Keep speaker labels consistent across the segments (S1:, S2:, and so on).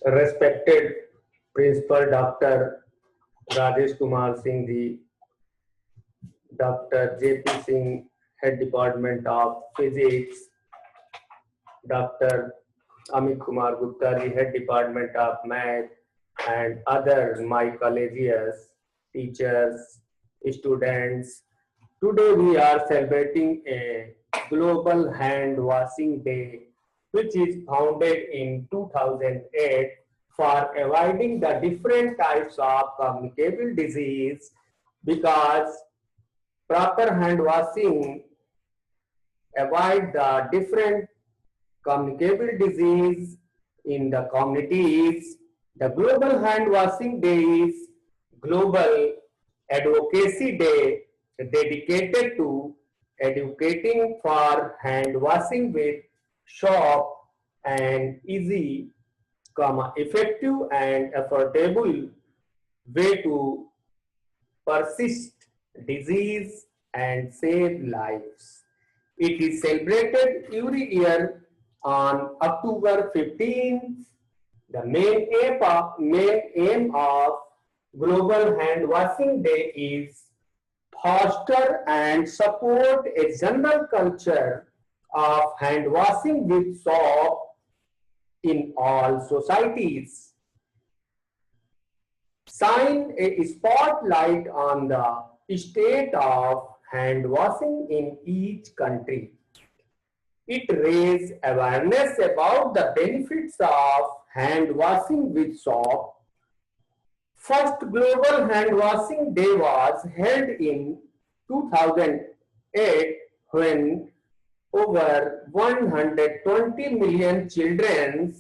S1: Respected Principal Dr. Rajesh Kumar Singh Ji, Dr. J.P. Singh, Head Department of Physics, Dr. Amit Kumar Gupta Ji, Head Department of Math, and other my collegians, teachers, students. Today we are celebrating a Global Hand Washing Day, which is founded in 2008 for avoiding the different types of communicable disease, because proper hand washing avoid the different communicable disease in the communities. The Global Hand Washing Day is Global Advocacy Day dedicated to educating for hand washing with soap and easy, effective and affordable way to persist disease and save lives. It is celebrated every year on October 15th. The main aim of Global Hand Washing Day is foster and support a general culture of hand washing with soap in all societies. Shine a spotlight on the state of hand washing in each country. It raised awareness about the benefits of hand washing with soap. First Global Hand Washing Day was held in 2008 when over 120 million children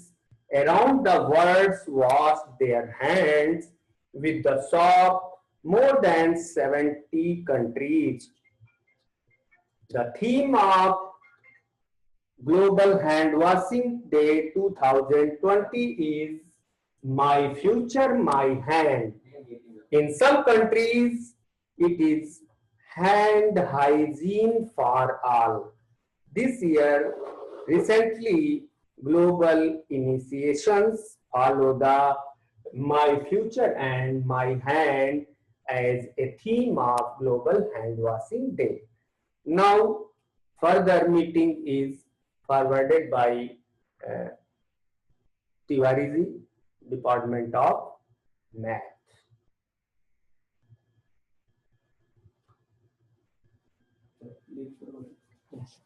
S1: around the world washed their hands with the soap. More than 70 countries. The theme of Global Hand Washing Day 2020 is My Future, My Hand. In some countries, it is hand hygiene for all. This year, recently, global initiations follow the My Future and My Hand as a theme of Global Hand Washing Day. Now, further meeting is forwarded by Tiwari ji, Department of Math. Yes.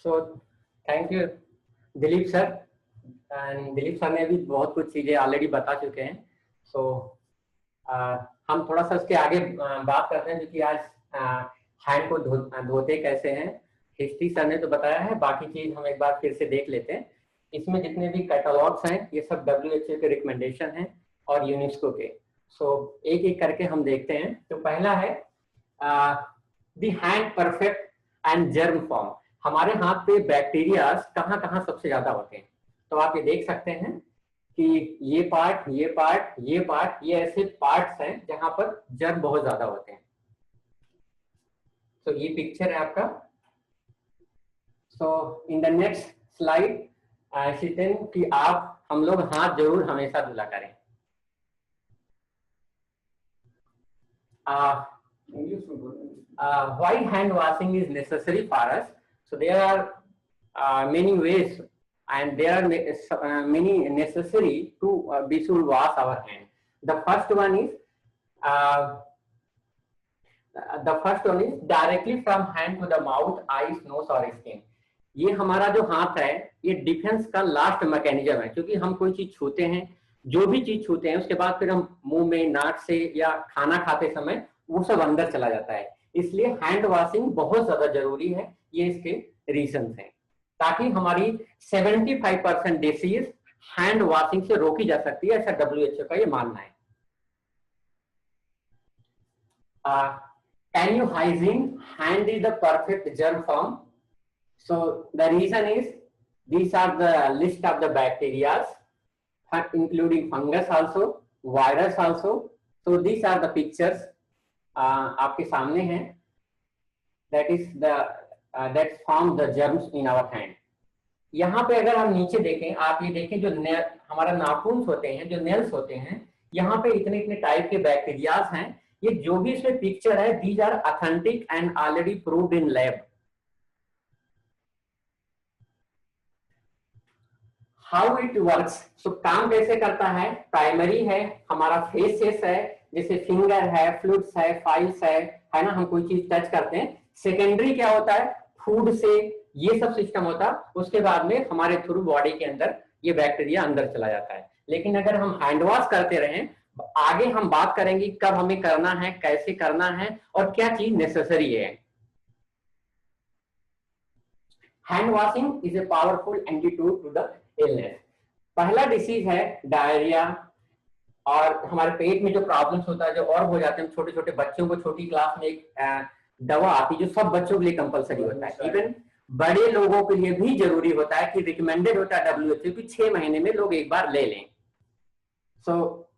S2: So thank you Dilip sir, and Dilip sir ने भी बहुत कुछ चीजें already बता चुके हैं. सो हम थोड़ा सा उसके आगे बात करते हैं, क्योंकि आज हैंड को धोते कैसे हैं. हिस्ट्री सर ने तो बताया है, बाकी चीज हम एक बार फिर से देख लेते हैं. इसमें जितने भी कैटलॉग्स हैं ये सब WHO के रिकमेंडेशन हैं और यूनेस्को के. सो एक एक करके हम देखते हैं. तो पहला है the hand perfect and germ form. हमारे हाथ पे बैक्टीरिया कहाँ कहाँ सबसे ज्यादा होते हैं. तो आप ये देख सकते हैं कि ये पार्ट, ये पार्ट, ये पार्ट, ये ऐसे पार्ट्स हैं जहां पर जर्म बहुत ज्यादा होते हैं. तो ये पिक्चर है आपका. सो इन द नेक्स्ट स्लाइड शीतन कि आप हम लोग हाथ जरूर हमेशा धुला करें. Why hand washing is necessary for us? So there are many ways, and there are many necessary to we should wash our hand. The first one is directly from hand to the mouth, eyes, nose or skin. ये हमारा जो हाथ है ये defence का last mechanism है, क्योंकि हम कोई चीज छूते हैं जो भी चीज छूते हैं उसके बाद फिर हम मुंह में, नाक से या खाना खाते समय वो सब अंदर चला जाता है। इसलिए हैंड वॉशिंग बहुत ज्यादा जरूरी है। ये इसके रीजन हैं, ताकि हमारी 75% डिसीज हैंड वॉशिंग से रोकी जा सकती है, ऐसा WHO का ये मानना है। Can you hygiene? Hand is the perfect germ form. So the reason is these are the list of the bacteria, including fungus also, virus also. So these are the pictures आपके सामने हैं. That is the that form the germs in our hand. यहाँ पे अगर हम नीचे देखें, आप ये देखें जो हमारा नाखून होते हैं, जो नेल्स होते हैं, यहाँ पे इतने इतने टाइप के बैक्टीरियाज हैं. ये जो भी इसमें पिक्चर है, these are authentic and already proved in lab. How it works, so काम कैसे करता है? प्राइमरी है हमारा फेसेस है, जैसे फिंगर है, फ्लूइड्स है, फाइल्स है ना, हम कोई चीज टच करते हैं. सेकेंडरी क्या होता है? फूड से ये सब सिस्टम होता है. उसके बाद में हमारे थ्रू बॉडी के अंदर ये बैक्टीरिया अंदर चला जाता है. लेकिन अगर हम हैंड वॉश करते रहें, आगे हम बात करेंगे कब हमें करना है, कैसे करना है और क्या चीज नेसेसरी है. Hand washing is a powerful antidote to the illness. पहला डिसीज है डायरिया, और हमारे पेट में जो प्रॉब्लम्स होता है, जो और हो जाते हैं. छोटे छोटे बच्चों को छोटी क्लास में एक दवा आती है जो सब बच्चों के लिए कंपलसरी होता है. इवन बड़े लोगों के लिए भी जरूरी होता है कि रिकमेंडेड होता है WHO की 6 महीने में लोग एक बार ले लें. सो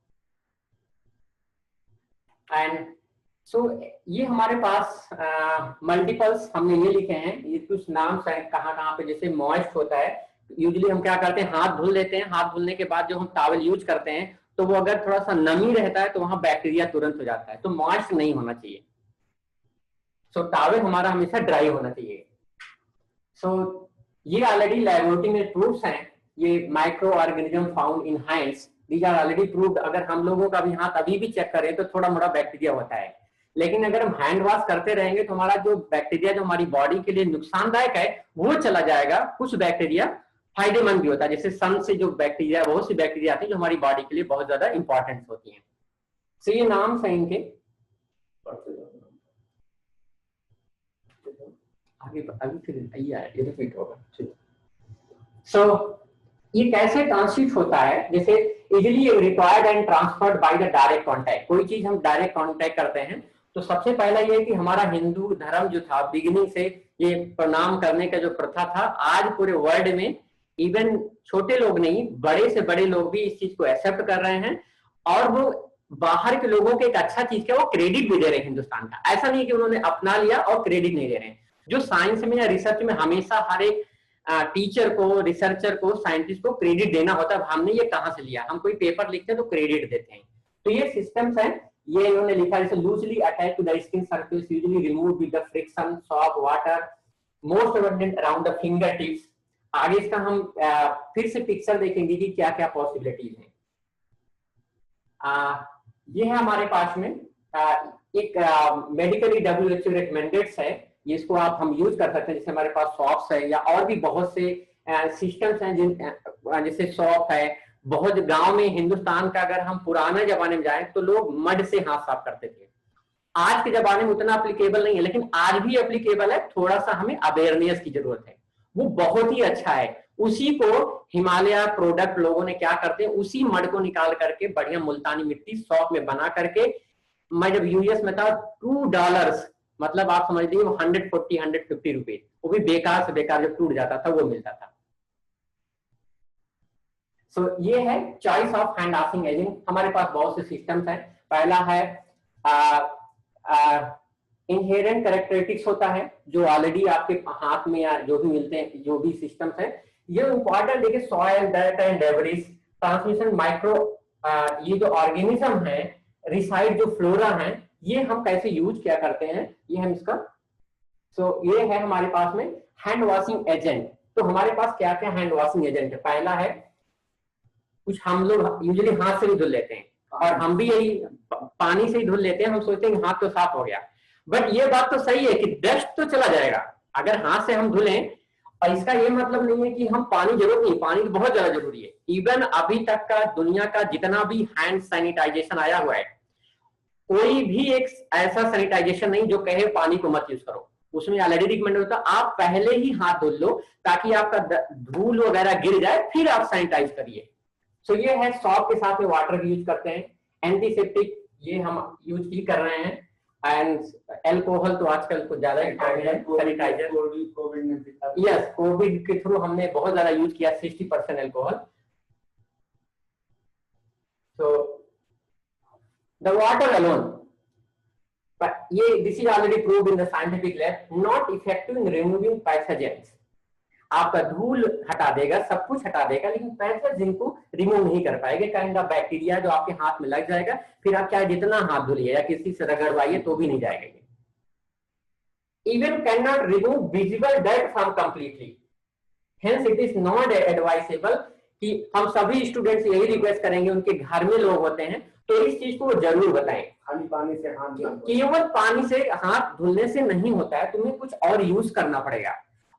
S2: ये हमारे पास मल्टीपल्स हमने ये लिखे हैं. ये कुछ नाम है कहाँ कहाँ पे. जैसे मॉइस्ट होता है, यूजुअली हम क्या करते हैं, हाथ धुल लेते हैं. हाथ धुलने के बाद जो हम टॉवल यूज करते हैं, तो वो अगर थोड़ा सा नमी रहता है तो वहां बैक्टीरिया तुरंत हो जाता है. तो मॉइस्ट नहीं होना चाहिए. सो टॉवल हमारा हमेशा ड्राई होना चाहिए. सो ये ऑलरेडी लैबोरेटरी में प्रूफ्स हैं. ये micro organism found in hands, these are already proved. अगर हम लोगों का भी हाथ अभी भी चेक करें तो थोड़ा मोड़ा बैक्टीरिया होता है. लेकिन अगर हम हैंड वॉश करते रहेंगे तो हमारा जो बैक्टीरिया जो हमारी बॉडी के लिए नुकसानदायक है वो चला जाएगा. कुछ बैक्टीरिया फायदेमंद भी होता है, जैसे सन से जो बैक्टीरिया, बहुत सी बैक्टीरिया आती है जो हमारी बॉडी के लिए बहुत ज्यादा इंपॉर्टेंट होती हैं. सो ये नाम है इनके. अभी फिर ये रिपीट होगा. सो ये कैसे ट्रांसमिट होता है? जैसे easily required and transferred by the direct contact. कोई चीज हम डायरेक्ट कांटेक्ट करते हैं तो सबसे पहला ये है कि हमारा हिंदू धर्म जो था बिगिनिंग से, ये प्रणाम करने का जो प्रथा था, आज पूरे वर्ल्ड में इवन छोटे लोग नहीं, बड़े से बड़े लोग भी इस चीज को एक्सेप्ट कर रहे हैं. और वो बाहर के लोगों के एक अच्छा चीज का वो क्रेडिट भी दे रहे हैं हिंदुस्तान का. ऐसा नहीं कि उन्होंने अपना लिया और क्रेडिट नहीं दे रहे हैं. जो साइंस में या रिसर्च में हमेशा हर एक टीचर को, रिसर्चर को, साइंटिस्ट को क्रेडिट देना होता है. हमने ये कहाँ से लिया? हम कोई पेपर लिखते हैं तो क्रेडिट देते हैं. तो ये सिस्टम्स हैं. ये इन्होंने लिखा है, loosely attach to the skin surface, usually remove with the friction, soap, water, most abundant around the finger tips. आगे इसका हम फिर से पिक्चर देखेंगे कि क्या क्या पॉसिबिलिटीज हैं. ये है हमारे पास में एक मेडिकली WHO रिकमेंडेड है. ये इसको आप हम यूज कर सकते हैं. जैसे हमारे पास सॉप्स है या और भी बहुत से सिस्टम्स हैं जैसे सॉप है. बहुत गांव में हिंदुस्तान का अगर हम पुराने जमाने में जाएं तो लोग मड से हाथ साफ करते थे. आज के जमाने में उतना एप्लीकेबल नहीं है, लेकिन आज भी एप्लीकेबल है. थोड़ा सा हमें अवेयरनेस की जरूरत है. वो बहुत ही अच्छा है. उसी को हिमालय प्रोडक्ट लोगों ने क्या करते हैं, उसी मड को निकाल करके बढ़िया मुल्तानी मिट्टी सॉप में बना करके, मैं जब यूएस में था $2, मतलब आप समझ लीजिए 140-150 रुपए, वो भी बेकार से बेकार जब टूट जाता था वो मिलता था. सो ये है choice of hand washing agent. हमारे पास बहुत से सिस्टम्स हैं. पहला है इनहेरेंट कैरेक्टरिस्टिक्स होता है जो ऑलरेडी आपके हाथ में या जो भी मिलते हैं, जो भी सिस्टम्स है. ये इंपॉर्टेंट देखिए, soil, dirt and debris, transmission, micro, ये जो ऑर्गेनिज्म है, रिसाइड जो फ्लोरा है, ये हम कैसे यूज क्या करते हैं, ये हम इसका. सो ये है हमारे पास में हैंड वॉशिंग एजेंट. तो हमारे पास क्या क्या हैंड वॉशिंग एजेंट है? पहला है, कुछ हम लोग यूजुअली हाथ से भी धुल लेते हैं, और हम भी यही पानी से ही धुल लेते हैं. हम सोचते हैं हाथ तो साफ हो गया, बट ये बात तो सही है कि डस्ट तो चला जाएगा. अगर हाथ से हम धुलें और इसका ये मतलब नहीं है कि हम पानी जरूर नहीं, पानी तो बहुत ज्यादा जरूरी है। इवन अभी तक का दुनिया का जितना भी हैंड सैनिटाइजेशन आया हुआ है, कोई भी एक ऐसा सैनिटाइजेशन नहीं जो कहे पानी को मत यूज करो। उसमें ऑलरेडी रिकमेंड होता है आप पहले ही हाथ धुल लो ताकि आपका धूल वगैरह गिर जाए, फिर आप सैनिटाइज करिए। सो ये है, सॉप के साथ में वाटर यूज करते हैं, एंटीसेप्टिक ये हम यूज ही कर रहे हैं, एंड एल्कोहल तो आजकल कुछ ज्यादा सैनिटाइजर। यस, कोविड के थ्रू हमने बहुत ज्यादा यूज किया, 60% alcohol. So the water alone, ये this is already proved in the scientific lab, not effective in removing pathogens. आपका धूल हटा देगा, सब कुछ हटा देगा, लेकिन पैथोजेन को रिमूव नहीं कर पाएगा। काइंड ऑफ बैक्टीरिया जो आपके हाथ में लग जाएगा, फिर आप चाहे जितना हाथ धुलिए या किसी से रगड़वाइए तो भी नहीं जाएगा। Even cannot remove visible dirt from completely. Hence it is not advisable कि हम सभी स्टूडेंट्स यही रिक्वेस्ट करेंगे, उनके घर में लोग होते हैं तो इस चीज को जरूर बताएं।
S1: खाली पानी से हाथ,
S2: केवल पानी से हाथ धुलने से नहीं होता है, तुम्हें कुछ और यूज करना पड़ेगा।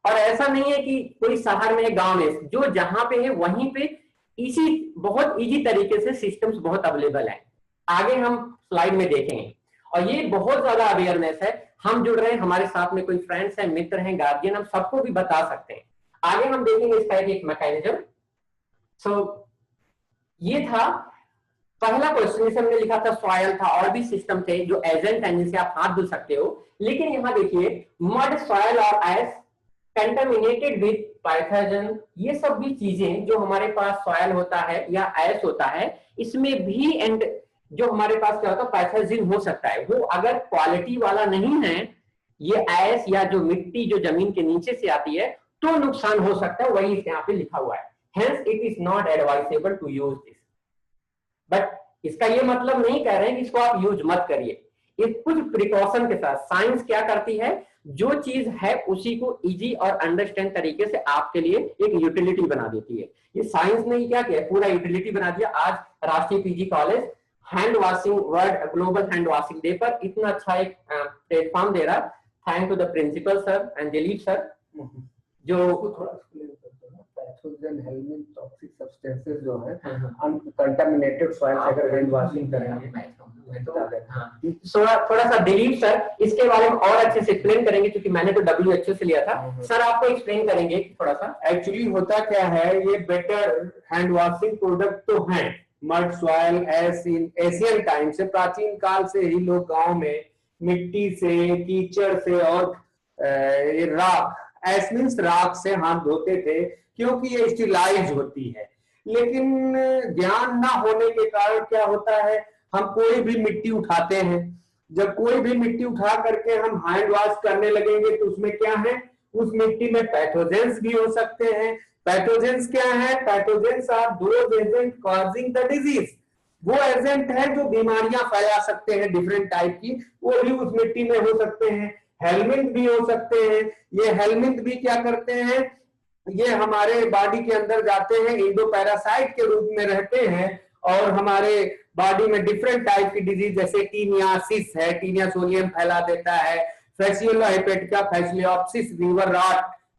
S2: और ऐसा नहीं है कि कोई शहर में, गांव में, जो जहां पे है वहीं पे इसी बहुत इजी तरीके से सिस्टम्स बहुत अवेलेबल है। आगे हम स्लाइड में देखेंगे। और ये बहुत ज्यादा अवेयरनेस है, हम जुड़ रहे हैं, हमारे साथ में कोई फ्रेंड्स हैं, मित्र हैं, गार्जियन, हम सबको भी बता सकते हैं। आगे हम देखेंगे इसका एक मैकेनिज्म। सो ये था पहला क्वेश्चन, जिसे हमने लिखा था सॉयल था, और भी सिस्टम थे जो एजेंट हैं जिनसे आप हाथ धुल सकते हो। लेकिन यहाँ देखिए, मड, सॉयल और आइस कंटामिनेटेड विद पैथोजन, ये सब भी चीजें जो हमारे पास सॉयल होता है या आइस होता है, इसमें भी एंड जो हमारे पास क्या होता है, पैथोजन हो सकता है। वो अगर क्वालिटी वाला नहीं है, ये आइस या जो मिट्टी जो जमीन के नीचे से आती है, तो नुकसान हो सकता है, वही यहाँ पे लिखा हुआ है। Hence it is not advisable to use this. But इसका ये मतलब नहीं कह रहे हैं कि इसको आप यूज मत करिए, ये कुछ प्रिकॉशन के साथ। साइंस क्या करती है, जो चीज है उसी को इजी और अंडरस्टैंड तरीके से आपके लिए एक यूटिलिटी बना देती है। ये साइंस ने क्या किया, पूरा यूटिलिटी बना दिया। आज Rashtriya PG college hand washing, world global hand washing day पर इतना अच्छा एक प्लेटफॉर्म दे रहा। Thank to the principal sir and Dilip sir, जो
S1: पैथोजन, हेल्मिंथ, टॉक्सिक सब्सटेंसेस जो है अनकंटामिनेटेड सॉइल अगर हैंड वॉशिंग करेंगे
S2: थोड़ा सा दिलीप सर इसके बारे में और अच्छे से एक्सप्लेन करेंगे, क्योंकि मैंने तो WHO से लिया था। सर आपको एक्सप्लेन करेंगे थोड़ा सा।
S1: एक्चुअली होता क्या है, ये बेटर हैंड वॉशिंग प्रोडक्ट तो हैं। मड, सॉइल, एस इन एशियन टाइम से, प्राचीन काल से ही लोग गांव में मिट्टी से, कीचड़ से और राख, एस मींस राख से हाथ धोते थे, क्योंकि ये स्टेरिलाइज होती है। लेकिन ज्ञान ना होने के कारण क्या होता है, हम कोई भी मिट्टी उठाते हैं, जब कोई भी मिट्टी उठा करके हम हैंड वॉश करने लगेंगे तो उसमें क्या है, उस मिट्टी में पैथोजेंस भी हो सकते हैं। पैथोजेंस क्या है, pathogens are those agent causing the disease. वो एजेंट है जो बीमारियां फैला सकते हैं डिफरेंट टाइप की, वो भी उस मिट्टी में हो सकते हैं। हेलमिंथ भी हो सकते हैं। ये हेलमिंथ भी क्या करते हैं, ये हमारे बॉडी के अंदर जाते हैं, इंडो पैरासाइट के रूप में रहते हैं और हमारे बॉडी में डिफरेंट टाइप की डिजीज जैसे टीनियासिस है, टीनियासोलियम फैला देता है, फैसियोला हेपेटिका, फैसिलियोप्सिस,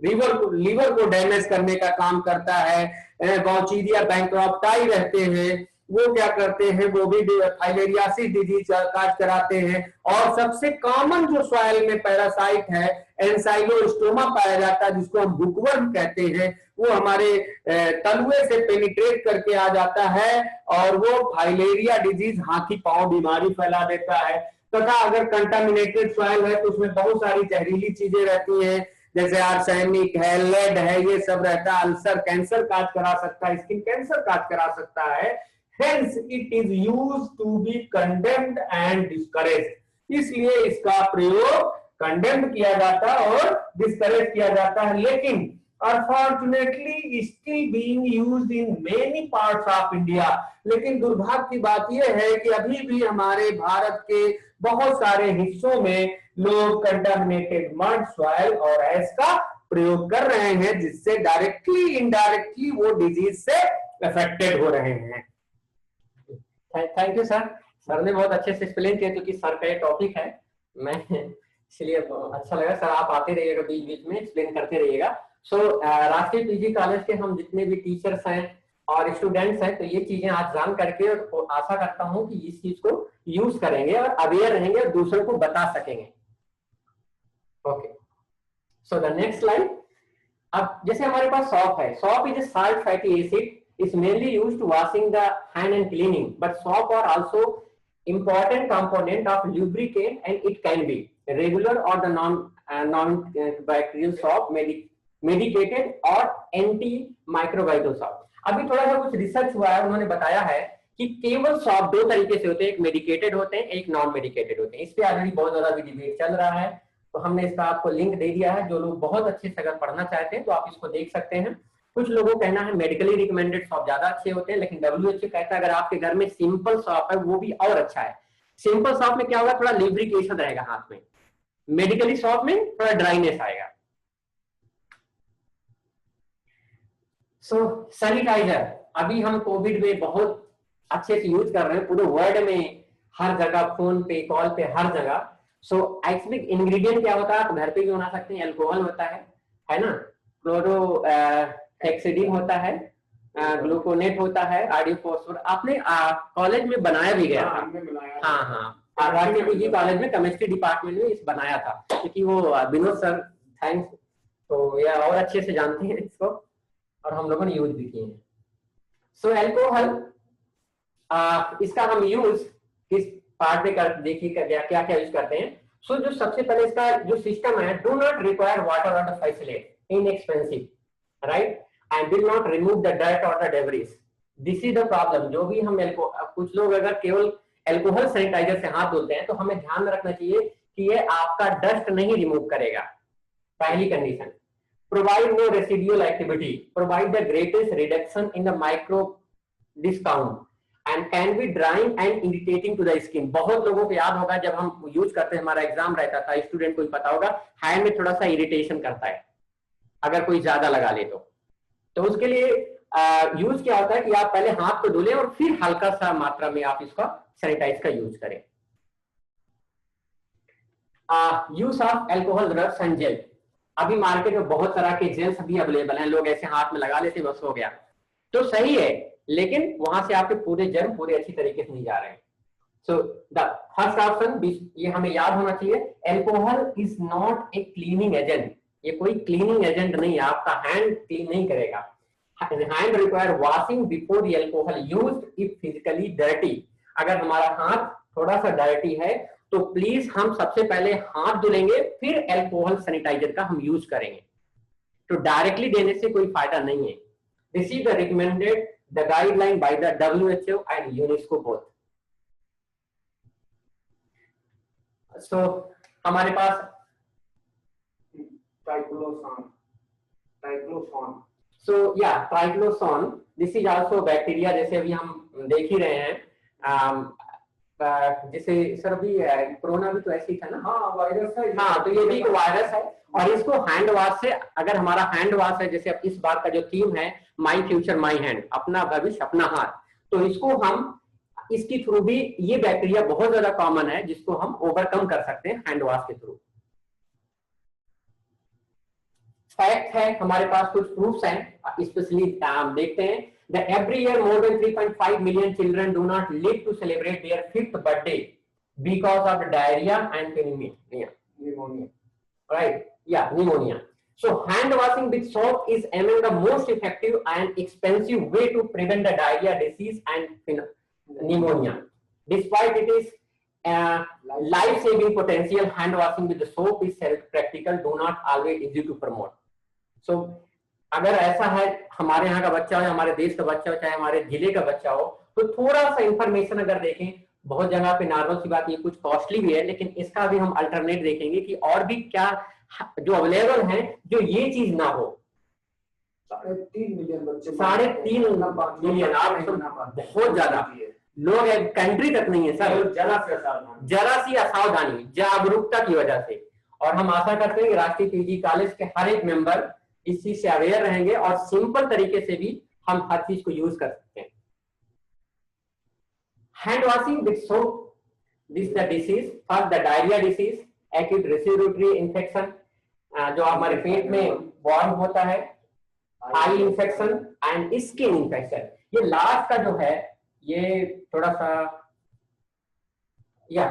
S1: लीवर को डैमेज करने का काम करता है। गौचीरिया बैंक्रॉप्टाई रहते हैं, वो क्या करते हैं, वो भी फाइलेरियासिस डिजीज काज कराते हैं। और सबसे कॉमन जो सॉइल में पैरासाइट है, एंसाइलोस्टोमा पाया जाता है, जिसको हम बुकवर्म कहते हैं, वो हमारे तलुए से पेनिट्रेट करके आ जाता है और वो फाइलेरिया डिजीज, हाथी पांव बीमारी फैला देता है। तथा अगर कंटामिनेटेड सॉइल है तो उसमें बहुत सारी जहरीली चीजें रहती हैं, जैसे आर्सेनिक है, लेड है, ये सब रहता है। अल्सर, कैंसर काज करा सकता है, स्किन कैंसर काज करा सकता है। Hence it is used to be condemned and discouraged. इसलिए इसका प्रयोग कंडेम्ड किया जाता है और डिस्करेज किया जाता है। लेकिन unfortunately still being used in many parts of India. लेकिन दुर्भाग्य की बात यह है कि अभी भी हमारे भारत के बहुत सारे हिस्सों में लोग कंटामिनेटेड मड, सॉइल और एस का प्रयोग कर रहे हैं, जिससे डायरेक्टली इनडायरेक्टली वो डिजीज से अफेक्टेड हो रहे हैं।
S2: थैंक यू सर, सर ने बहुत अच्छे से एक्सप्लेन किया, क्योंकि सर का ये टॉपिक है, मैं इसलिए अच्छा लगा। सर आप आते रहिएगा, बीच बीच में एक्सप्लेन करते रहिएगा। सो राष्ट्रीय पीजी कॉलेज के हम जितने भी टीचर्स हैं और स्टूडेंट्स हैं, तो ये चीजें आज जान करके और आशा करता हूं कि इस चीज को यूज करेंगे और अवेयर रहेंगे और दूसरों को बता सकेंगे। Okay, so the next slide. अब जैसे हमारे पास सॉप है, soap is a salt fatty acid is mainly used to washing the hand and cleaning, but soap are also important component of lubricant and it can be regular or the non-bacterial soap, medicated or antimicrobial soap। अभी थोड़ा सा कुछ research हुआ है, उन्होंने बताया है कि केवल सॉप दो तरीके से होते हैं, एक मेडिकेटेड होते हैं, एक नॉन मेडिकेटेड होते हैं। इस पे ऑलरेडी बहुत ज्यादा भी डिबेट चल रहा है, तो हमने इसका आपको लिंक दे दिया है। जो लोग बहुत अच्छे से अगर पढ़ना चाहते हैं तो आप इसको देख सकते हैं। कुछ लोगों का कहना है मेडिकली रिकमेंडेड सॉप ज्यादा अच्छे होते हैं, लेकिन WHO कहता है अगर आपके घर में सिंपल सॉप है वो भी और अच्छा है। सिंपल सॉप में क्या होगा, थोड़ा लिब्रिकेशन रहेगा हाथ में, मेडिकली सॉप में थोड़ा ड्राइनेस आएगा। सो सैनिटाइजर अभी हम कोविड में बहुत अच्छे से यूज कर रहे हैं, पूरे वर्ल्ड में हर जगह, फोन पे, कॉल पे, हर जगह। सो एक्चुअली इंग्रेडिएंट क्या होता है, आप घर पे भी बना सकते हैं। अल्कोहल होता है ना, क्लोरो हेक्सेडीन होता है, ग्लूकोनेट होता है, आर्डियोफॉस्फोर। आपने कॉलेज में बनाया भी गया था। हाँ, राष्ट्रीय पीजी कॉलेज में केमिस्ट्री डिपार्टमेंट में इस बनाया था, क्योंकि वो विनोद सर, थैंक्स, तो ये और अच्छे से जानते हैं इसको और हम लोगों ने यूज भी किए हैं। सो अल्कोहल, इसका हम यूज किस पार्ट में कर, देखिए क्या क्या यूज करते हैं। सो जो सबसे पहले इसका जो सिस्टम है, डू नॉट रिक्वायर वाटर और the facilitate, inexpensive, right, and will not remove the dirt or the debris. This is the problem। जो भी हम कुछ लोग अगर केवल अल्कोहल सैनिटाइजर से हाथ धोते हैं तो हमें ध्यान में रखना चाहिए कि ये आपका डस्ट नहीं रिमूव करेगा। पहली condition, provide no residual activity, provide the greatest reduction in the micro discount and can be drying and irritating to the skin. बहुत लोगों को याद होगा जब हम यूज करते हैं, हमारा एग्जाम रहता था, स्टूडेंट को भी पता होगा, हैंड में थोड़ा सा इरिटेशन करता है अगर कोई ज्यादा लगा ले तो उसके लिए यूज क्या होता है कि आप पहले हाथ को धुलें और फिर हल्का सा मात्रा में आप इसका सैनिटाइज का यूज करें। Use of alcohol drugs and gel. अभी मार्केट में बहुत तरह के जेल्स भी अवेलेबल हैं, लोग ऐसे हाथ में लगा लेते बस हो गया, तो सही है, लेकिन वहां से आपके पूरे जर्म पूरे अच्छी तरीके से नहीं जा रहे हैं। सो द फर्स्ट ऑप्शन, ये हमें याद होना चाहिए, alcohol is not a cleaning agent. ये कोई क्लीनिंग एजेंट नहीं, आपका हैंड क्लीन नहीं करेगा। Hand require washing before the alcohol used if physically dirty. अगर हमारा हाथ थोड़ा सा डर्टी है तो प्लीज हम सबसे पहले हाथ धुलेंगे, फिर अल्कोहल सैनिटाइजर का हम यूज करेंगे। तो डायरेक्टली देने से कोई फायदा नहीं है। This is the recommended the guideline by the WHO and UNESCO both. So हमारे पास ट्राइक्लोसॉन। सो या triclosan, this is also bacteria, जैसे अभी हम देख ही रहे हैं। जैसे सर अभी कोरोना भी तो ऐसे ही था ना, हाँ वायरस है, हाँ, तो ये भी एक वायरस है और इसको हैंड वॉश से, अगर हमारा हैंड वॉश है, जैसे अब इस बार का जो थीम है माई फ्यूचर माई हैंड, अपना भविष्य अपना हाथ, तो इसको हम इसकी थ्रू भी, ये बैक्टीरिया बहुत ज्यादा कॉमन है जिसको हम ओवरकम कर सकते हैं हैंड वॉश के थ्रू। फैक्ट है, हमारे पास कुछ प्रूफ्स हैं, स्पेशली देखते हैं। That every year more than 3.5 million children do not live to celebrate their 5th birthday because of diarrhea and pneumonia. Right? Yeah, pneumonia. So hand washing with soap is among the most effective and expensive way to prevent the diarrhea disease and pneumonia. Despite it is life-saving potential, hand washing with the soap is practical, do not always easy to promote. So अगर ऐसा है, हमारे यहाँ का बच्चा हो, हमारे देश का बच्चा हो, चाहे हमारे जिले का बच्चा हो, तो थोड़ा सा इंफॉर्मेशन अगर देखें, बहुत जगह पे नॉर्मल सी बात, ये कुछ कॉस्टली भी है, लेकिन इसका भी हम अल्टरनेट देखेंगे कि और भी क्या जो अवेलेबल है जो ये चीज ना हो।
S1: 3.5 मिलियन बच्चे,
S2: 3.5 मिलियन, आप बहुत ज्यादा लोग, कंट्री तक नहीं है सर, जरा सी असावधानी, जागरूकता की वजह से। और हम आशा करते हैं कि राष्ट्रीय पीजी कॉलेज के हर एक मेंबर इस चीज से अवेयर रहेंगे और सिंपल तरीके से भी हम हर चीज को यूज कर सकते हैं। Hand washing with soap, this the disease, first the diarrhoea disease, acute respiratory infection, जो हमारे पेट में वॉर्म होता है, eye infection and skin infection. ये लास्ट का जो है ये थोड़ा सा या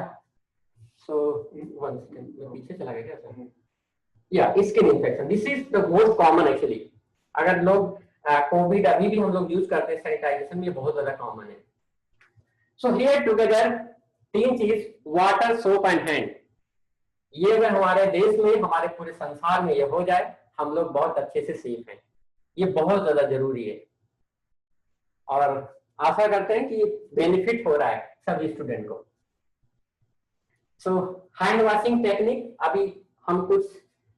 S2: सो 1 सेकंड मैं पीछे चला गया क्या? या skin infection, this is the most common actually. अगर लोग कोविड अभी भी हम लोग यूज करते हैं सैनिटाइजेशन में, बहुत ज्यादा कॉमन है। सो हियर टुगेदर 3 चीज, वाटर, सोप एंड हैंड, ये अगर हमारे देश में, हमारे पूरे संसार में ये हो जाए, हम लोग बहुत अच्छे से सेफ हैं। ये बहुत ज्यादा जरूरी है और आशा करते हैं कि बेनिफिट हो रहा है सभी स्टूडेंट को। सो हैंड वॉशिंग टेक्निक, अभी हम कुछ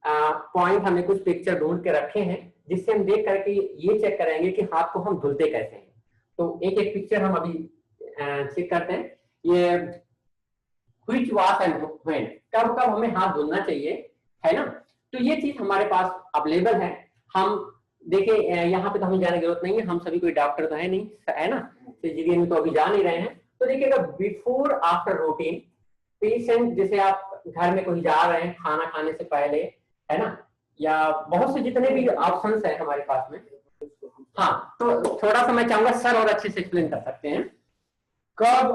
S2: पॉइंट, हमने कुछ पिक्चर ढूंढ के रखे हैं जिससे हम देख करके ये चेक करेंगे कि हाथ को हम धुलते कैसे हैं। तो एक एक पिक्चर हम अभी चेक करते हैं। ये व्हिच वॉश एंड व्हेन, कब कब हमें हाथ धुलना चाहिए, है ना। तो ये चीज हमारे पास अवेलेबल है। हम देखिए यहाँ पे तो हमें जाने की जरूरत नहीं है, हम सभी कोई डॉक्टर तो है नहीं, है ना, सर्जरी में तो अभी जा नहीं रहे हैं। तो देखिएगा बिफोर आफ्टर रूटीन, पेशेंट जैसे आप घर में कोई जा रहे हैं खाना खाने से पहले, है ना, या बहुत से जितने भी ऑप्शंस है हमारे पास में। हाँ, तो थोड़ा सा मैं चाहूंगा सर और अच्छे से एक्सप्लेन कर सकते हैं।
S1: कब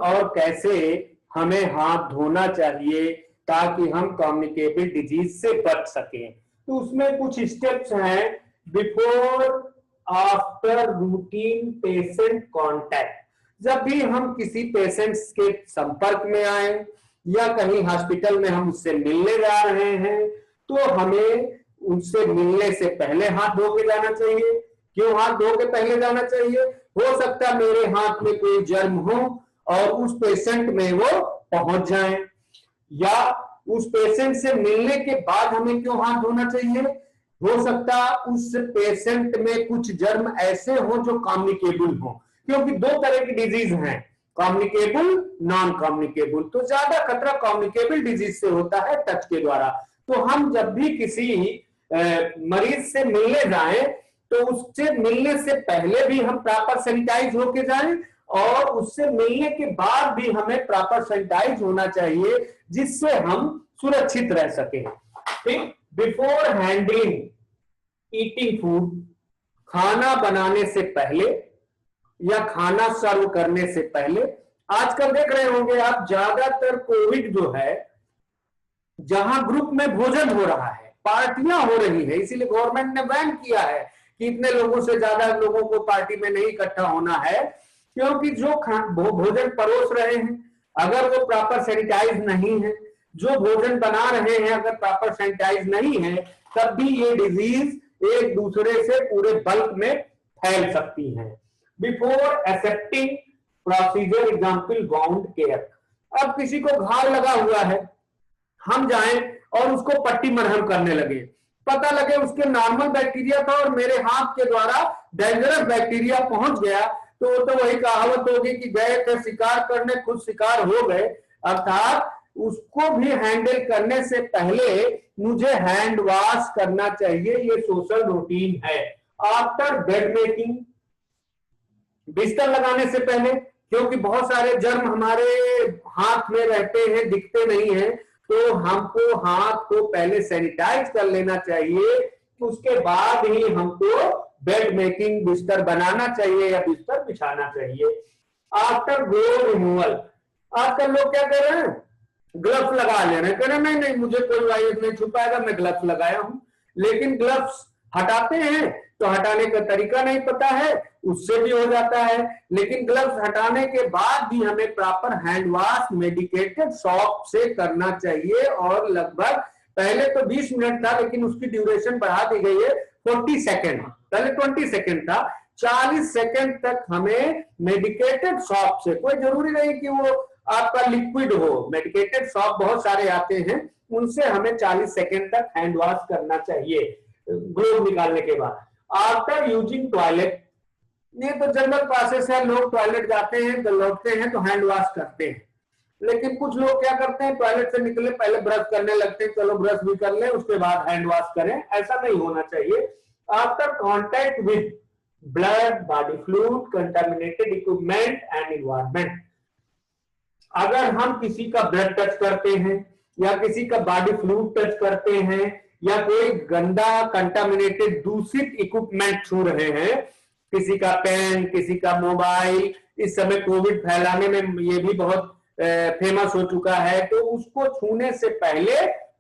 S1: और कैसे हमें हाथ धोना चाहिए ताकि हम कम्युनिकेबल डिजीज से बच सकें। तो उसमें कुछ स्टेप्स हैं। Before after routine patient contact, जब भी हम किसी पेशेंट्स के संपर्क में आए या कहीं हॉस्पिटल में हम उससे मिलने जा रहे हैं, तो हमें उनसे मिलने से पहले हाथ धो के जाना चाहिए। क्यों हाथ धो के पहले जाना चाहिए? हो सकता है मेरे हाथ में कोई जर्म हो और उस पेशेंट में वो पहुंच जाए, या उस पेशेंट से मिलने के बाद हमें क्यों हाथ धोना चाहिए? हो सकता उस पेशेंट में कुछ जर्म ऐसे हो जो कम्युनिकेबल हो, क्योंकि 2 तरह की डिजीज हैं, कम्युनिकेबल, नॉन कम्युनिकेबल। तो ज्यादा खतरा कम्युनिकेबल डिजीज से होता है, टच के द्वारा। तो हम जब भी किसी मरीज से मिलने जाएं तो उससे मिलने से पहले भी हम प्रॉपर सैनिटाइज होके जाएं और उससे मिलने के बाद भी हमें प्रॉपर सैनिटाइज होना चाहिए, जिससे हम सुरक्षित रह सकें। ठीक, बिफोर हैंडलिंग ईटिंग फूड, खाना बनाने से पहले या खाना सर्व करने से पहले। आजकल देख रहे होंगे आप, ज्यादातर कोविड जो है, जहां ग्रुप में भोजन हो रहा है, पार्टियां हो रही है, इसीलिए गवर्नमेंट ने बैन किया है कि इतने लोगों से ज्यादा लोगों को पार्टी में नहीं इकट्ठा होना है। क्योंकि जो भोजन परोस रहे हैं, अगर वो प्रॉपर सैनिटाइज नहीं है, जो भोजन बना रहे हैं अगर प्रॉपर सैनिटाइज नहीं है, तब भी ये डिजीज एक दूसरे से पूरे बल्क में फैल सकती हैं। Before accepting procedure, example wound care. अब किसी को घाव लगा हुआ है, हम जाएं और उसको पट्टी मरहम करने लगे, पता लगे उसके नॉर्मल बैक्टीरिया था और मेरे हाथ के द्वारा डेंजरस बैक्टीरिया पहुंच गया, तो वही कहावत होगी कि गए थे शिकार करने, खुद शिकार हो गए। अर्थात उसको भी हैंडल करने से पहले मुझे हैंड वॉश करना चाहिए, ये सोशल रूटीन है। आफ्टर बेड मेकिंग, बिस्तर लगाने से पहले, क्योंकि बहुत सारे जर्म हमारे हाथ में रहते हैं, दिखते नहीं है, तो हमको हाथ को पहले सैनिटाइज कर लेना चाहिए, उसके बाद ही हमको बेड मेकिंग, बिस्तर बनाना चाहिए या बिस्तर बिछाना चाहिए। आफ्टर ग्लोव रिमूवल, आजकल लोग क्या कर रहे हैं, ग्लव्स लगा ले रहे हैं, कह रहे नहीं नहीं मुझे कोई वायरस नहीं छुपाएगा, मैं ग्लव्स लगाया हूं। लेकिन ग्लव्स हटाते हैं तो हटाने का तरीका नहीं पता है, उससे भी हो जाता है। लेकिन ग्लव्स हटाने के बाद भी हमें proper hand wash medicated shop से करना चाहिए, और लगभग पहले तो 20 मिनट था, लेकिन उसकी ड्यूरेशन बढ़ा दी गई है 40 सेकेंड, पहले 20 सेकेंड था, 40 सेकेंड तक हमें मेडिकेटेड सॉप से, कोई जरूरी नहीं कि वो आपका लिक्विड हो, मेडिकेटेड सॉप बहुत सारे आते हैं, उनसे हमें 40 सेकेंड तक हैंड वॉश करना चाहिए ग्लोव निकालने के बाद। आफ्टर यूजिंग टॉयलेट, ये तो जनरल प्रोसेस है, लोग टॉयलेट जाते हैं तो लौटते हैं तो हैंड वॉश करते हैं। लेकिन कुछ लोग क्या करते हैं, टॉयलेट से निकले पहले ब्रश करने लगते हैं, चलो ब्रश भी कर लें उसके बाद हैंड वॉश करें, ऐसा नहीं होना चाहिए। After contact with blood, body fluid, contaminated equipment and environment, अगर हम किसी का ब्लड टच करते हैं या किसी का बॉडी फ्लूइड टच करते हैं या कोई गंदा कंटामिनेटेड दूषित इक्विपमेंट छू रहे हैं, किसी का पेन, किसी का मोबाइल, इस समय कोविड फैलाने में ये भी बहुत फेमस हो चुका है, तो उसको छूने से पहले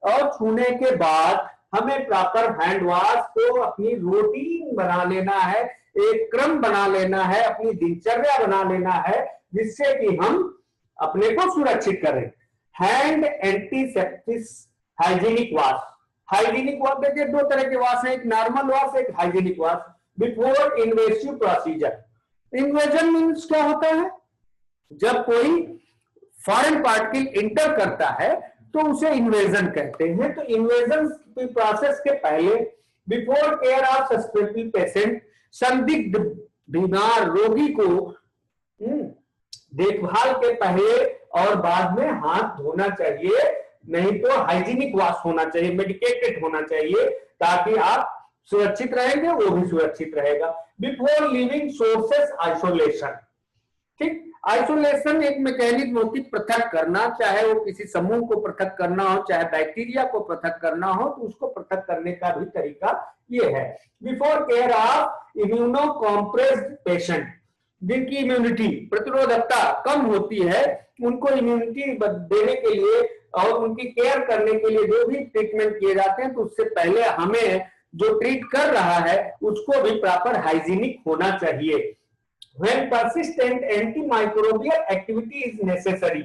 S1: और छूने के बाद हमें प्रॉपर हैंड वॉश को अपनी रूटीन बना लेना है, एक क्रम बना लेना है, अपनी दिनचर्या बना लेना है, जिससे कि हम अपने को सुरक्षित करें। Hand antiseptic hygienic wash. Hygienic wash देखिए दो तरह के वॉश है, एक नॉर्मल वॉश, एक hygienic wash. Before invasive procedure. Invasion means क्या होता है? जब कोई फॉरेन पार्टिकल इंटर करता है तो उसे इन्वेजन कहते हैं। तो इन्वेजन की प्रोसेस के पहले, before care of suspected patient, संदिग्ध बीमार रोगी को देखभाल के पहले और बाद में हाथ धोना चाहिए, नहीं तो हाइजीनिक वॉश होना चाहिए, मेडिकेटेड होना चाहिए, ताकि आप सुरक्षित रहेंगे, वो भी सुरक्षित रहेगा। Before living sources isolation. ठीक, आइसोलेशन एक मैकेनिज्म होती पृथक करना, चाहे वो किसी समूह को पृथक करना हो, चाहे बैक्टीरिया को पृथक करना हो, तो उसको पृथक करने का भी तरीका ये है। Before care of immuno compressed patient, जिनकी इम्यूनिटी प्रतिरोधकता कम होती है, उनको इम्यूनिटी देने के लिए और उनकी केयर करने के लिए जो भी ट्रीटमेंट किए जाते हैं, तो उससे पहले हमें जो ट्रीट कर रहा है उसको भी प्रॉपर हाइजीनिक होना चाहिए। When persistent antimicrobial activity is necessary,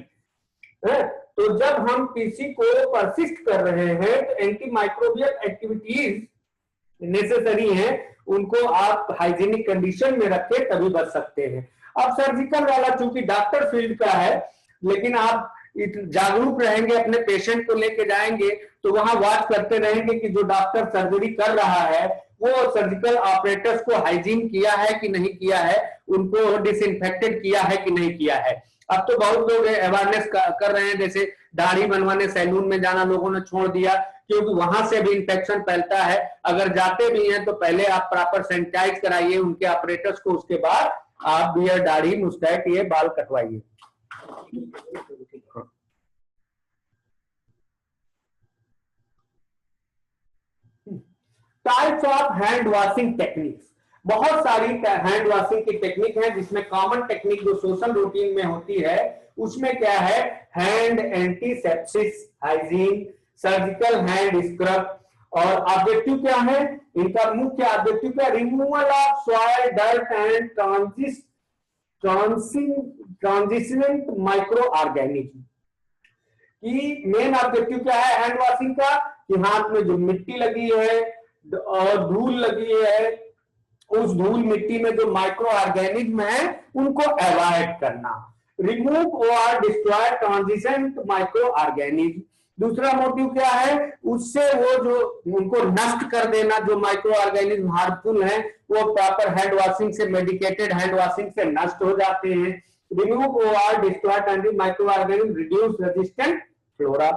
S1: तो जब हम किसी को परसिस्ट कर रहे हैं तो एंटीमाइक्रोबियल एक्टिविटीज नेसेसरी हैं, उनको आप हाइजीनिक कंडीशन में रखें तभी बच सकते हैं। अब सर्जिकल वाला चूंकि डॉक्टर फील्ड का है, लेकिन आप जागरूक रहेंगे, अपने पेशेंट को लेके जाएंगे तो वहां वॉच करते रहेंगे कि जो डॉक्टर सर्जरी कर रहा है वो सर्जिकल ऑपरेटर्स को हाइजीन किया है कि नहीं किया है, उनको डिसइंफेक्टेड किया है कि नहीं किया है। अब तो बहुत लोग अवेयरनेस कर रहे हैं, जैसे दाढ़ी बनवाने सैलून में जाना लोगों ने छोड़ दिया, क्योंकि वहां से भी इंफेक्शन फैलता है। अगर जाते भी हैं तो पहले आप प्रॉपर सैनिटाइज कराइए उनके ऑपरेटर्स को, उसके बाद आप बियर, दाढ़ी, मुस्टैच, ये बाल कटवाइए। Types of hand washing techniques. बहुत सारी हैंड वॉशिंग की टेक्निक है, जिसमें कॉमन टेक्निक जो सोशल रूटीन में होती है उसमें क्या है, hand antisepsis hygiene, surgical hand scrub, और ऑब्जेक्टिव क्या है इनका, मुख्य ऑब्जेक्टिव क्या, removal of soil, dirt and transient microorganism. कि मेन ऑब्जेक्टिव क्या है हैंड वॉशिंग का, कि हाथ में जो मिट्टी लगी है और धूल लगी है, उस धूल मिट्टी में जो माइक्रो ऑर्गेनिज्म है उनको अवॉइड करना, रिमूव और डिस्ट्रॉय ट्रांजिशनेंट माइक्रो ऑर्गेनिज्म। दूसरा मोटिव क्या है, उससे वो जो उनको नष्ट कर देना, जो माइक्रो ऑर्गेनिज्म हार्मफुल है वो प्रॉपर हैंड वॉशिंग से, मेडिकेटेड हैंड वॉशिंग से नष्ट हो जाते हैं। रिमूव और destroy micro organism, reduce resistant flora.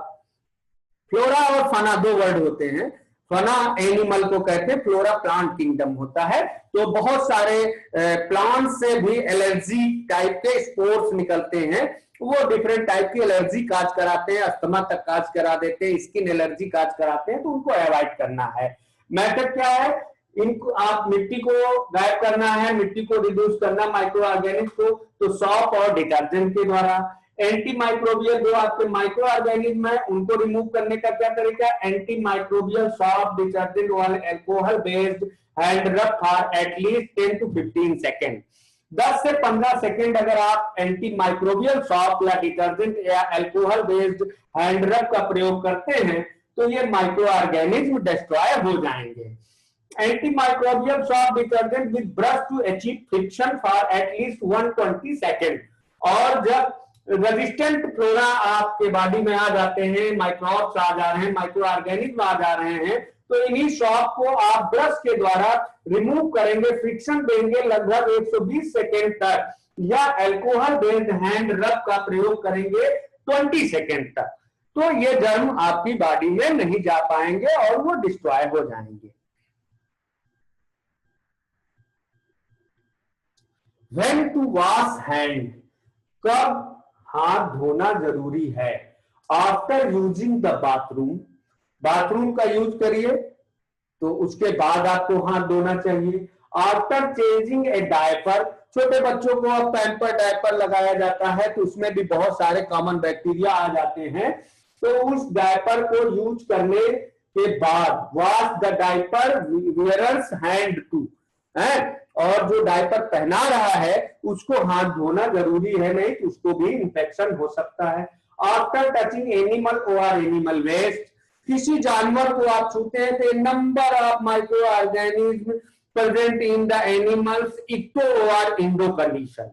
S1: Flora और फना दो वर्ड होते हैं, फना एनिमल को कहते हैं, फ्लोरा प्लांट किंगडम होता है। तो बहुत सारे प्लांट से भी एलर्जी टाइप के स्पोर्स निकलते हैं, वो डिफरेंट टाइप की एलर्जी काज कराते हैं, अस्थमा तक काज करा देते हैं, स्किन एलर्जी काज कराते हैं, तो उनको अवॉइड करना है। मेथड क्या है, इनको आप मिट्टी को गायब करना है, मिट्टी को रिड्यूस करना माइक्रो ऑर्गेनिज्म को, तो सॉप और डिटर्जेंट के द्वारा। एंटी माइक्रोबियल जो आपके माइक्रो ऑर्गेनिज्म है उनको रिमूव करने का क्या तरीका, एंटी माइक्रोबियल सॉप, डिटर्जेंट वाले अल्कोहल बेस्ड हैंड रब फॉर एटलीस्ट 10 to 15 सेकेंड। 10 से 15 सेकेंड अगर आप एंटी माइक्रोबियल सॉप या डिटर्जेंट या अल्कोहल बेस्ड हैंड रब का प्रयोग करते हैं तो ये माइक्रो ऑर्गेनिज्म डिस्ट्रॉय हो जाएंगे। Antimicrobial soap detergent with brush to achieve friction for at least 120 second. और जब रेजिस्टेंट फ्लोरा आपके बॉडी में आ जाते हैं, माइक्रोब्स आ जा रहे हैं, माइक्रो ऑर्गेनिज्म आ जा रहे हैं, तो इन्हीं शॉप को आप ब्रश के द्वारा रिमूव करेंगे, फ्रिक्शन देंगे लगभग 120 सेकेंड तक, या अल्कोहल बेस्ड हैंड रब का प्रयोग करेंगे 20 सेकेंड तक, तो ये जर्म आपकी बॉडी में नहीं जा पाएंगे और वो डिस्ट्रॉय हो जाएंगे। When to wash hand, कब हाथ धोना जरूरी है after using the bathroom, bathroom का यूज करिए तो उसके बाद आपको हाथ धोना चाहिए। आफ्टर चेंजिंग ए डायपर, छोटे बच्चों को अब पैम्पर डायपर लगाया जाता है तो उसमें भी बहुत सारे कॉमन बैक्टीरिया आ जाते हैं, तो उस डायपर को यूज करने के बाद wash the diaper wearers hand too, है, और जो डायपर पहना रहा है उसको हाथ धोना जरूरी है, नहीं तो उसको भी इंफेक्शन हो सकता है। आफ्टर टचिंग एनिमल और एनिमल वेस्ट, किसी जानवर को आप छूते हैं तो number of micro organism present in the animals ecto और इंडो कंडीशन,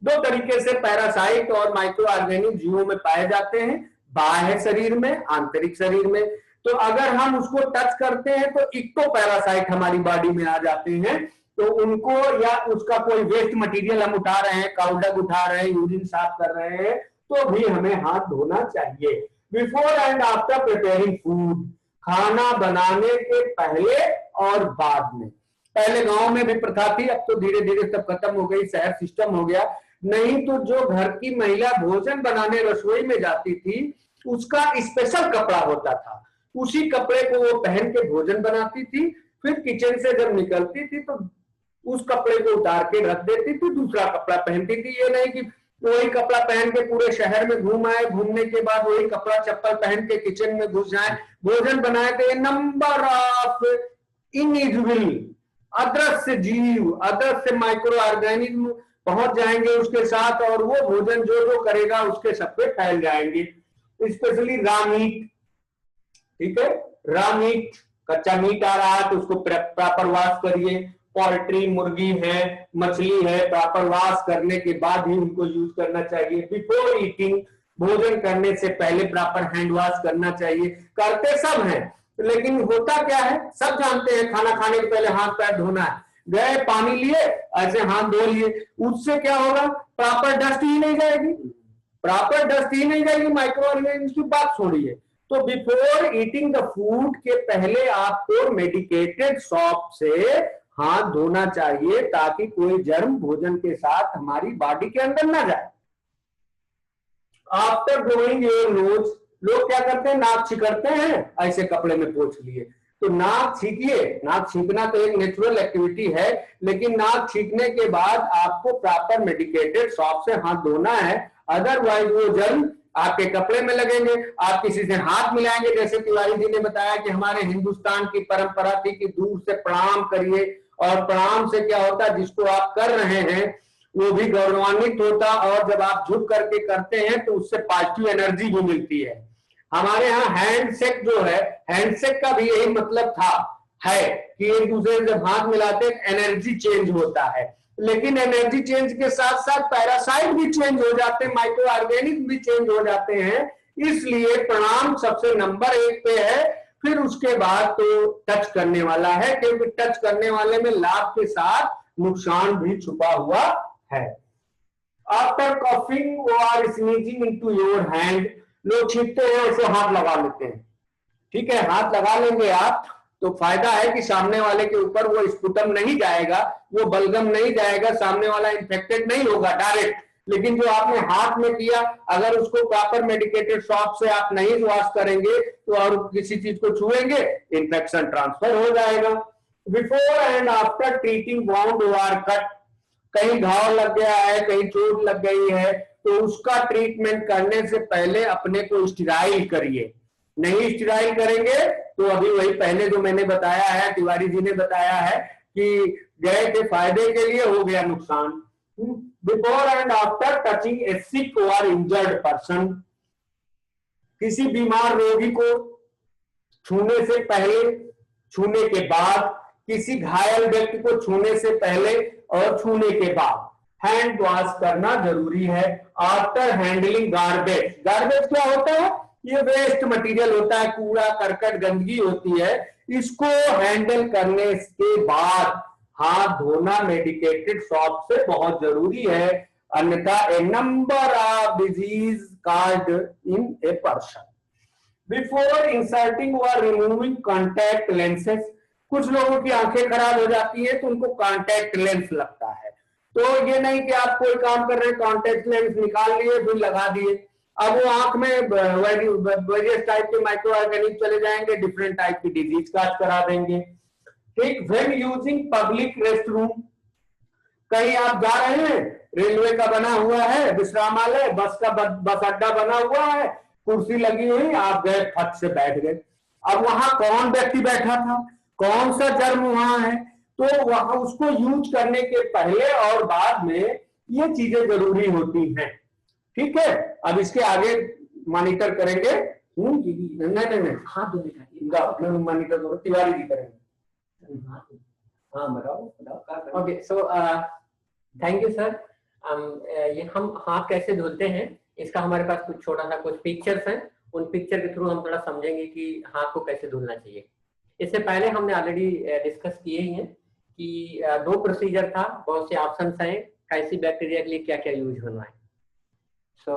S1: दो तरीके से पैरासाइट और माइक्रो ऑर्गेनिज्म जीवों में पाए जाते हैं, बाह्य शरीर में, आंतरिक शरीर में। तो अगर हम उसको टच करते हैं तो इक्टो पैरासाइट हमारी बॉडी में आ जाते हैं, तो उनको या उसका कोई वेस्ट मटेरियल हम उठा रहे हैं, काउडक उठा रहे हैं, यूरिन साफ कर रहे हैं, तो भी हमें हाथ धोना चाहिए। Before and after preparing food, खाना बनाने के पहले और बाद में। पहले गांव में भी प्रथा थी, अब तो धीरे धीरे सब खत्म हो गई, शहर सिस्टम हो गया। नहीं तो जो घर की महिला भोजन बनाने रसोई में जाती थी उसका स्पेशल कपड़ा होता था, उसी कपड़े को वो पहन के भोजन बनाती थी, फिर किचन से जब निकलती थी तो उस कपड़े को उतार के रख देती थी, दूसरा कपड़ा पहनती थी। ये नहीं कि वही कपड़ा पहन के पूरे शहर में घूम आए, घूमने के बाद वही कपड़ा चप्पल पहन के किचन में घुस जाए, भोजन बनाए। तो नंबर ऑफ इनविजिबल अदृश्य जीव, अदृश्य माइक्रो ऑर्गेनिज्म पहुंच जाएंगे उसके साथ, और वो भोजन जो जो करेगा उसके सब पे फैल जाएंगे। स्पेशली रॉ मीट, ठीक है, रॉ मीट, कच्चा मीट आ रहा है तो उसको प्रॉपर वॉश करिए। पोल्ट्री, मुर्गी है, मछली है, प्रॉपर वॉश करने के बाद ही उनको यूज करना चाहिए। बिफोर ईटिंग, भोजन करने से पहले प्रॉपर हैंड वॉश करना चाहिए। करते सब हैं लेकिन होता क्या है, सब जानते हैं खाना खाने के पहले हाथ पैर धोना है, गए पानी लिए ऐसे हाथ धो लिए, उससे क्या होगा, प्रॉपर डस्ट ही नहीं जाएगी, प्रॉपर डस्ट ही नहीं जाएगी, माइक्रो ऑर्गेनिज्म की बात छोड़िए। तो बिफोर ईटिंग द फूड के पहले आपको मेडिकेटेड सॉप से हाथ धोना चाहिए ताकि कोई जर्म भोजन के साथ हमारी बॉडी के अंदर ना जाए। आफ्टर ब्लोइंग योर नोज, लोग क्या करते हैं, नाक छिकरते हैं, ऐसे कपड़े में पोंछ लिए। तो नाक छींकिए, नाक छींकना तो एक नेचुरल एक्टिविटी है, लेकिन नाक छींकने के बाद आपको प्रॉपर मेडिकेटेड सॉप से हाथ धोना है, अदरवाइज वो जर्म आपके कपड़े में लगेंगे, आप किसी से हाथ मिलाएंगे। जैसे तिवारी जी ने बताया कि हमारे हिंदुस्तान की परंपरा थी कि दूर से प्रणाम करिए, और प्रणाम से क्या होता है, जिसको आप कर रहे हैं वो भी गौरवान्वित होता, और जब आप झुक करके करते हैं तो उससे पॉजिटिव एनर्जी भी मिलती है। हमारे यहाँ हैंडशेक जो है, हैंडशेक का भी यही मतलब था, है कि एक दूसरे से जब हाथ मिलाते एनर्जी चेंज होता है, लेकिन एनर्जी चेंज के साथ साथ पैरासाइट भी चेंज हो जाते हैं, माइक्रो ऑर्गेनिज्म भी चेंज हो जाते हैं। इसलिए प्रणाम सबसे नंबर 1 पे है, फिर उसके बाद तो टच करने वाला है, क्योंकि टच करने वाले में लाभ के साथ नुकसान भी छुपा हुआ है। आफ्टर कॉफिंग और स्नीजिंग इनटू योर हैंड, लोग छींकते हैं ऐसे हाथ लगा लेते हैं, ठीक है, हाथ लगा लेंगे आप तो फायदा है कि सामने वाले के ऊपर वो स्पुटम नहीं जाएगा, वो बलगम नहीं जाएगा, सामने वाला इंफेक्टेड नहीं होगा डायरेक्ट। लेकिन जो आपने हाथ में किया, अगर उसको प्रॉपर मेडिकेटेड सॉप से आप नहीं वॉश करेंगे तो और किसी चीज को छुएंगे, इन्फेक्शन ट्रांसफर हो जाएगा। Before and after treating wound और कट, कहीं घाव लग गया है, कहीं चोट लग गई है, तो उसका ट्रीटमेंट करने से पहले अपने को स्टेराइल करिए। नहीं स्टेराइल करेंगे तो अभी वही पहले जो मैंने बताया है, तिवारी जी ने बताया है कि गए थे फायदे के लिए, हो गया नुकसान। बिफोर एंड आफ्टर टचिंग ए सिक और इंजर्ड पर्सन, किसी बीमार रोगी को छूने से पहले, छूने के बाद, किसी घायल व्यक्ति को छूने से पहले और छूने के बाद हैंड वॉश करना जरूरी है। आफ्टर हैंडलिंग गार्बेज, गार्बेज क्या होता है, ये वेस्ट मटेरियल होता है, कूड़ा करकट गंदगी होती है, इसको हैंडल करने के बाद हाथ धोना मेडिकेटेड सॉप से बहुत जरूरी है, अन्यथा a number of disease caused in a person. Before inserting और रिमूविंग कॉन्टैक्ट लेंसेज, कुछ लोगों की आंखें खराब हो जाती है तो उनको कॉन्टैक्ट लेंस लगता है, तो ये नहीं कि आप कोई काम कर रहे हैं कॉन्टैक्ट लेंस निकाल लिए फिर लगा दिए, अब वो आंख में वेरियस टाइप के माइक्रो ऑर्गेनिज्म चले जाएंगे, डिफरेंट टाइप की डिजीज काज करा देंगे। ठीक, when using public rest room, कहीं आप जा रहे हैं, रेलवे का बना हुआ है विश्रामालय, बस अड्डा बना हुआ है, कुर्सी लगी हुई, आप गए फट से बैठ गए। अब वहां कौन व्यक्ति बैठा था, कौन सा जर्म वहां है, तो वहां उसको यूज करने के पहले और बाद में ये चीजें जरूरी होती हैं। ठीक है, अब इसके आगे मॉनिटर करेंगे। नहीं
S2: हाथ धोने का
S1: मॉनिटर करो, तिवारी जी करेंगे।
S2: हाँ बताओ। Okay, so thank you sir. ये हम हाथ कैसे धुलते हैं, इसका हमारे पास कुछ छोटा सा कुछ पिक्चर्स हैं, उन पिक्चर के थ्रू हम थोड़ा समझेंगे कि हाथ को कैसे धुलना चाहिए। इससे पहले हमने ऑलरेडी डिस्कस किए ही हैं कि दो प्रोसीजर था, बहुत से ऑप्शंस हैं, कैसी बैक्टीरिया के लिए क्या क्या यूज होना है। So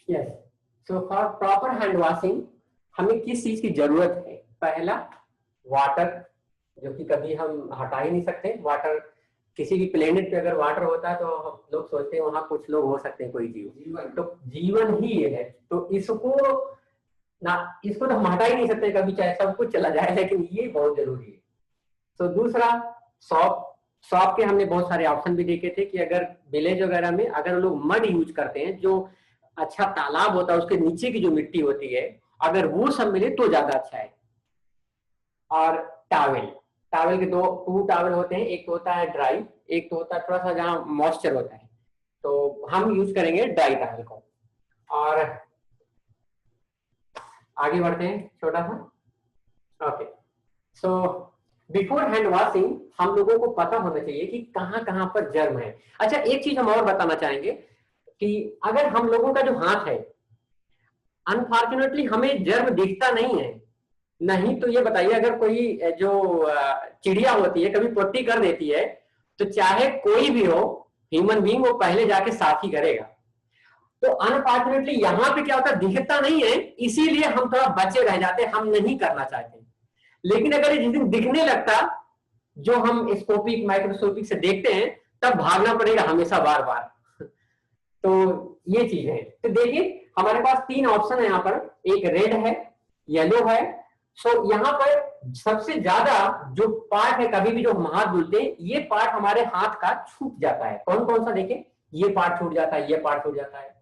S2: yes, so for proper hand washing हमें किस चीज की जरूरत है? पहला वाटर, जो कि कभी हम हटा ही नहीं सकते। वाटर, किसी भी प्लेनेट पे अगर वाटर होता है तो हम लोग सोचते हैं वहां कुछ लोग हो सकते हैं, कोई जीव, तो जीवन ही ये है, तो इसको तो हम हटा ही नहीं सकते कभी, चाहे सब कुछ चला जाए, लेकिन ये बहुत जरूरी है। तो दूसरा सॉप के हमने बहुत सारे ऑप्शन भी देखे थे कि अगर विलेज वगैरह में अगर लोग मड यूज करते हैं, जो अच्छा तालाब होता है उसके नीचे की जो मिट्टी होती है, अगर वो सब मिले तो ज्यादा अच्छा है। और टावल के टू टावल होते हैं, एक तो होता है ड्राई, एक तो होता है थोड़ा सा जहाँ मॉइस्चर होता है, तो हम यूज करेंगे ड्राई टावल को। और आगे बढ़ते हैं छोटा सा। Okay, so before hand washing हम लोगों को पता होना चाहिए कि कहाँ कहाँ पर जर्म है। अच्छा, एक चीज हम और बताना चाहेंगे कि अगर हम लोगों का जो हाथ है, अनफॉर्चुनेटली हमें जर्म दिखता नहीं है, नहीं तो ये बताइए, अगर कोई जो चिड़िया होती है कभी पोटी कर देती है, तो चाहे कोई भी हो ह्यूमन बीइंग, वो पहले जाके साफ ही करेगा। तो अनफॉर्चुनेटली यहाँ पे क्या होता है, दिखता नहीं है, इसीलिए हम थोड़ा बचे रह जाते, हम नहीं करना चाहते। लेकिन अगर ये जिस दिन दिखने लगता, जो हम स्कोपिक माइक्रोस्कोपिक से देखते हैं, तब भागना पड़ेगा हमेशा बार बार। तो ये चीज है। तो देखिए हमारे पास तीन ऑप्शन है यहाँ पर, एक रेड है, येलो है। सो यहाँ पर सबसे ज्यादा जो पार्ट है, कभी भी जो हम हाथ धुलते हैं, ये पार्ट हमारे हाथ का छूट जाता है। कौन कौन सा देखें, ये पार्ट छूट जाता है, ये पार्ट छूट जाता है,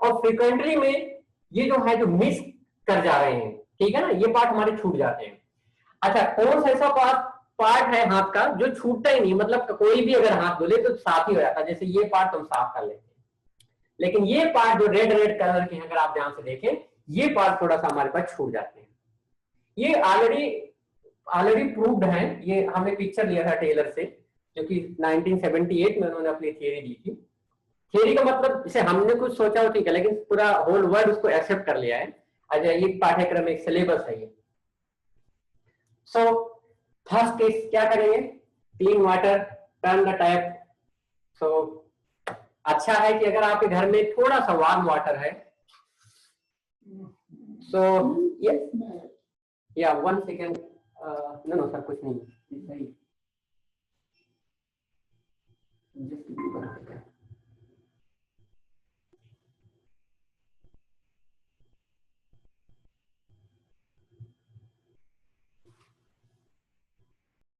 S2: और फ्रिक्वेंटली में ये जो है जो मिस कर जा रहे हैं, ठीक है ना, ये पार्ट हमारे छूट जाते हैं। अच्छा, कौन सा ऐसा पार्ट है हाथ का जो छूटता ही नहीं, मतलब कोई भी अगर हाथ धुले तो साफ ही हो जाता है, जैसे ये पार्ट तो हम साफ कर लेते हैं, लेकिन ये पार्ट जो रेड रेड कलर के अगर आप ध्यान से देखें, ये पार्ट थोड़ा सा हमारे पास छूट जाते हैं। ये ऑलरेडी प्रूव्ड है, ये हमने पिक्चर लिया था टेलर से, जो कि 1978 में उन्होंने अपनी थियरी दी थी। थियरी का मतलब इसे हमने कुछ सोचा हो, ठीक है, लेकिन पूरा होल वर्ल्ड उसको एक्सेप्ट कर लिया है। अच्छा, ये पाठ्यक्रम एक सिलेबस है ये। सो फर्स्ट केस क्या करेंगे, clean water, turn the tap. So अच्छा है कि अगर आपके घर में थोड़ा सा वार्म वाटर है, सो या 1 सेकेंड, नो सर कुछ नहीं,